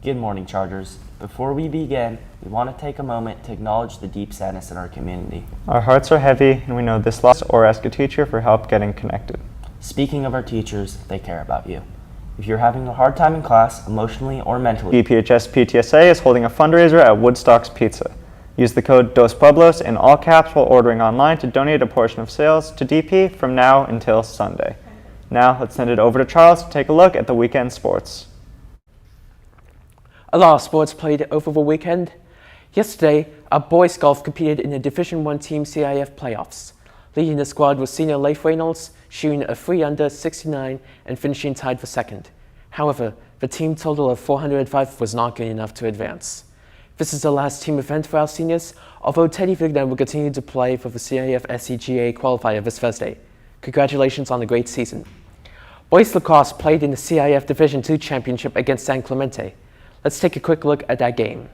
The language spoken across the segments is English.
Good morning, Chargers. Before we begin, we want to take a moment to acknowledge the deep sadness in our community. Our hearts are heavy, and we know this loss or ask a teacher for help getting connected. Speaking of our teachers, they care about you. If you're having a hard time in class, emotionally or mentally, DPHS PTSA is holding a fundraiser at Woodstock's Pizza. Use the code Dos Pueblos in all caps while ordering online to donate a portion of sales to DP from now until Sunday. Now, let's send it over to Charles to take a look at the weekend sports. A lot of sports played over the weekend. Yesterday, our boys golf competed in the Division I Team CIF playoffs. Leading the squad was senior Leif Reynolds, shooting a 3 under 69 and finishing tied for second. However, the team total of 405 was not good enough to advance. This is the last team event for our seniors, although Teddy Vigna will continue to play for the CIF SCGA qualifier this Thursday. Congratulations on a great season. Boys lacrosse played in the CIF Division II Championship against San Clemente. Let's take a quick look at that game.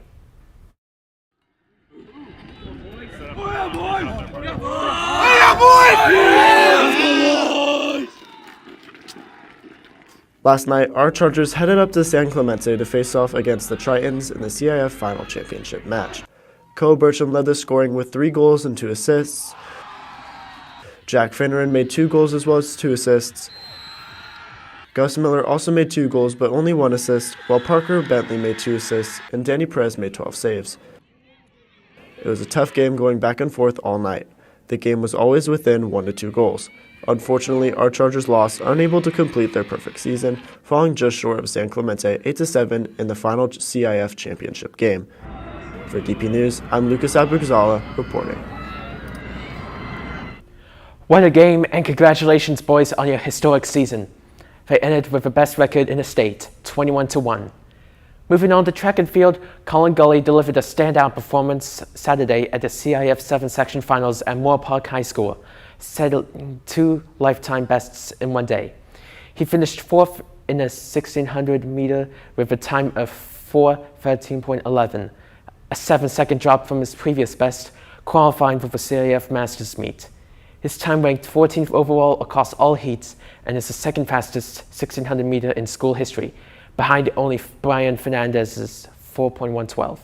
Last night, our Chargers headed up to San Clemente to face off against the Tritons in the CIF Final Championship match. Ko Burcham led the scoring with 3 goals and 2 assists. Jack Finneran made 2 goals as well as 2 assists. Gus Miller also made 2 goals but only 1 assist, while Parker Bentley made 2 assists and Danny Perez made 12 saves. It was a tough game going back and forth all night. The game was always within 1 to 2 goals. Unfortunately, our Chargers lost, unable to complete their perfect season, falling just short of San Clemente 8-7 in the final CIF championship game. For DP News, I'm Lucas Abugzala reporting. What a game, and congratulations, boys, on your historic season. They ended with the best record in the state, 21-1. Moving on to track and field, Colin Gully delivered a standout performance Saturday at the CIF 7-section finals at Moore Park High School, setting 2 lifetime bests in one day. He finished 4th in the 1600 meter with a time of 4:13.11, a 7-second drop from his previous best, qualifying for the CIF Masters meet. His time ranked 14th overall across all heats and is the second fastest 1600 meter in school history, behind only Brian Fernandez's 4.112.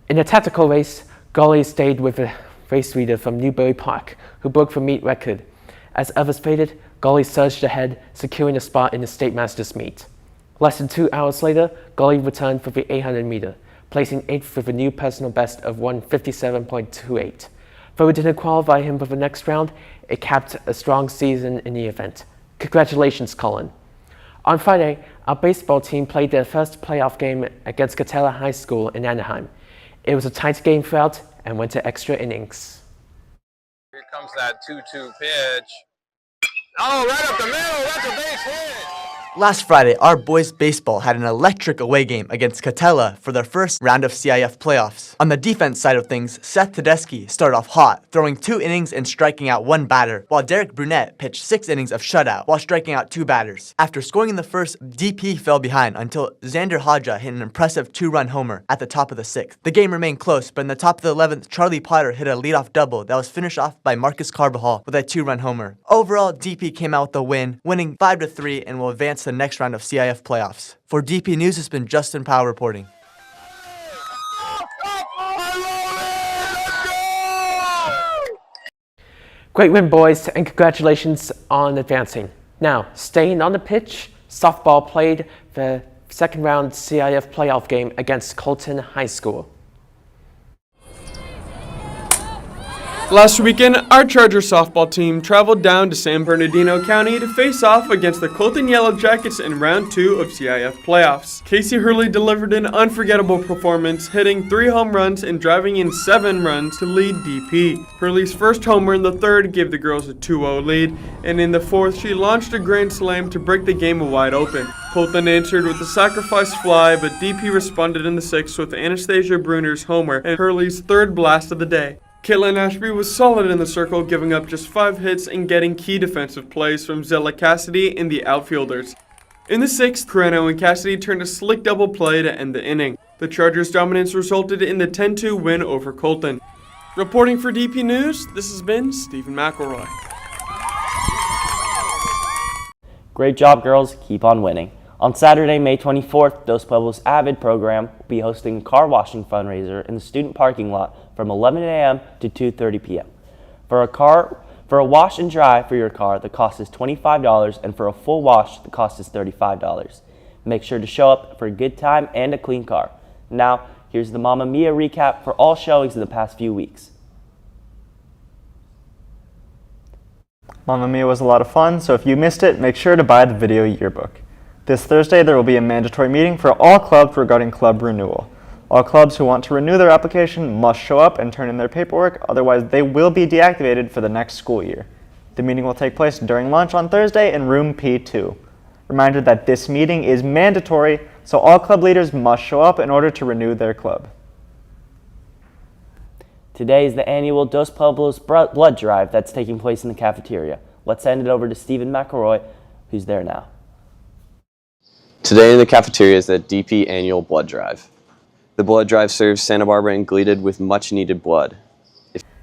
In a tactical race, Gully stayed with a race leader from Newbury Park, who broke the meet record. As others faded, Gully surged ahead, securing a spot in the State Masters meet. Less than 2 hours later, Gully returned for the 800 meter, placing 8th with a new personal best of 1:57.28. Though it didn't qualify him for the next round, it capped a strong season in the event. Congratulations, Colin. On Friday, our baseball team played their first playoff game against Catella High School in Anaheim. It was a tight game throughout and went to extra innings. Here comes that 2-2 pitch. Oh, right up the middle, that's a base hit. Last Friday, our boys baseball had an electric away game against Catella for their first round of CIF playoffs. On the defense side of things, Seth Tedeschi started off hot, throwing 2 innings and striking out 1 batter, while Derek Brunette pitched 6 innings of shutout while striking out 2 batters. After scoring in the first, DP fell behind until Xander Hodja hit an impressive 2-run homer at the top of the 6th. The game remained close, but in the top of the 11th, Charlie Potter hit a leadoff double that was finished off by Marcus Carbajal with a 2-run homer. Overall, DP came out with the win, winning 5-3 and will advance to the next round of CIF playoffs. For DP News, it's been Justin Powell reporting. Great win, boys, and congratulations on advancing. Now, staying on the pitch, softball played the second round CIF playoff game against Colton High School. Last weekend, our Charger softball team traveled down to San Bernardino County to face off against the Colton Yellow Jackets in round 2 of CIF playoffs. Casey Hurley delivered an unforgettable performance, hitting 3 home runs and driving in 7 runs to lead DP. Hurley's first homer in the 3rd gave the girls a 2-0 lead, and in the 4th, she launched a grand slam to break the game wide open. Colton answered with a sacrifice fly, but DP responded in the 6th with Anastasia Bruner's homer and Hurley's 3rd blast of the day. Caitlin Ashby was solid in the circle, giving up just 5 hits and getting key defensive plays from Zella Cassidy and the outfielders. In the 6th, Carano and Cassidy turned a slick double play to end the inning. The Chargers' dominance resulted in the 10-2 win over Colton. Reporting for DP News, this has been Stephen McElroy. Great job, girls. Keep on winning. On Saturday, May 24th, Dos Pueblos Avid program will be hosting a car washing fundraiser in the student parking lot from 11 a.m. to 2:30 p.m. For a wash and dry for your car, the cost is $25, and for a full wash, the cost is $35. Make sure to show up for a good time and a clean car. Now, here's the Mamma Mia recap for all showings in the past few weeks. Mamma Mia was a lot of fun, so if you missed it, make sure to buy the video yearbook. This Thursday, there will be a mandatory meeting for all clubs regarding club renewal. All clubs who want to renew their application must show up and turn in their paperwork, otherwise they will be deactivated for the next school year. The meeting will take place during lunch on Thursday in room P2. Reminder that this meeting is mandatory, so all club leaders must show up in order to renew their club. Today is the annual Dos Pueblos blood drive that's taking place in the cafeteria. Let's send it over to Stephen McElroy, who's there now. Today in the cafeteria is the DP annual blood drive. The blood drive serves Santa Barbara and Gleeded with much needed blood.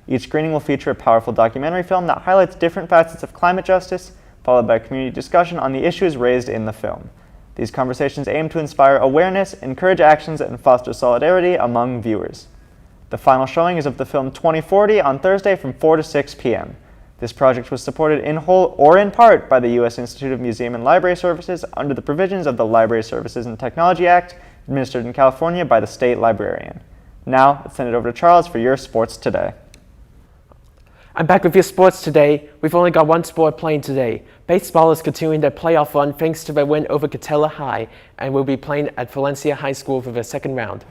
Each screening will feature a powerful documentary film that highlights different facets of climate justice, followed by community discussion on the issues raised in the film. These conversations aim to inspire awareness, encourage actions, and foster solidarity among viewers. The final showing is of the film 2040 on Thursday from 4 to 6 p.m. This project was supported in whole or in part by the U.S. Institute of Museum and Library Services under the provisions of the Library Services and Technology Act, administered in California by the state librarian. Now, let's send it over to Charles for your sports today. I'm back with your sports today. We've only got one sport playing today. Baseball is continuing their playoff run thanks to their win over Catella High and will be playing at Valencia High School for the second round.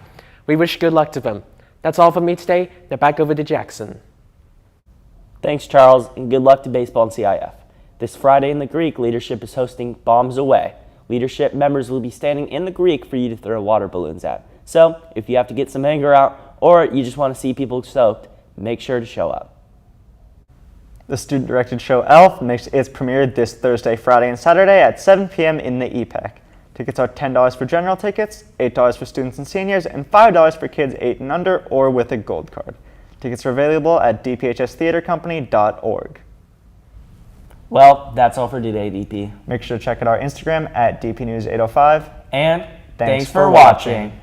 We wish good luck to them. That's all from me today. Now back over to Jackson. Thanks, Charles, and good luck to baseball and CIF. This Friday in the Greek, leadership is hosting Bombs Away. Leadership members will be standing in the Greek for you to throw water balloons at. So, if you have to get some anger out or you just want to see people soaked, make sure to show up. The student-directed show ELF makes its premiere this Thursday, Friday, and Saturday at 7 p.m. in the EPAC. Tickets are $10 for general tickets, $8 for students and seniors, and $5 for kids 8 and under or with a gold card. Tickets are available at dphstheatercompany.org. Well, that's all for today, DP. Make sure to check out our Instagram at DPNews805. And thanks for watching.